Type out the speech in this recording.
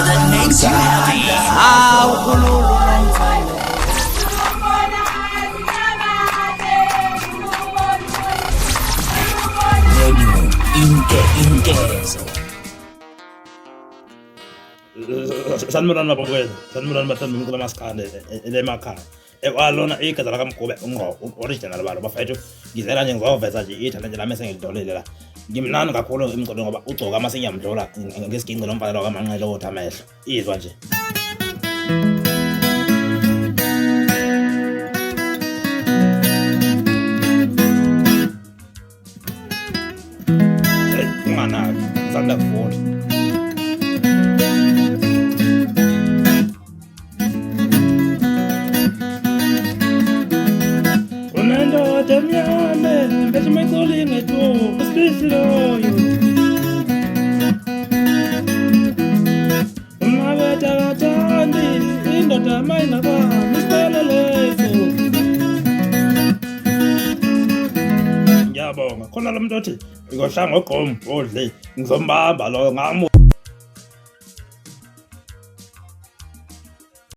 that makes you happy. Ingeza. Sanibonani bakwethu, sanibonani bathanda umculo masikande elemakhaya. Kwalona igeza lakwaMgube original balo bafethu ngizela nje ngizoveza nje ithalente lami esengilidolile la. Ngimnani kakhulu imculo ngoba ugcoka amasenyamdlola ngesiginci lombhalo kaManqele othi amehlo. Izwa nje. Unganaki, ngizanda kufunda. Unendoda emnyama ephethe imeculi ngeduku esifihloyo. Ungabetha kathandi indoda mayinabami isipheleleyo. Ngiyabonga khona lo muntu othi ngikohlanga ogqomo odle ngizombamba lo ngamu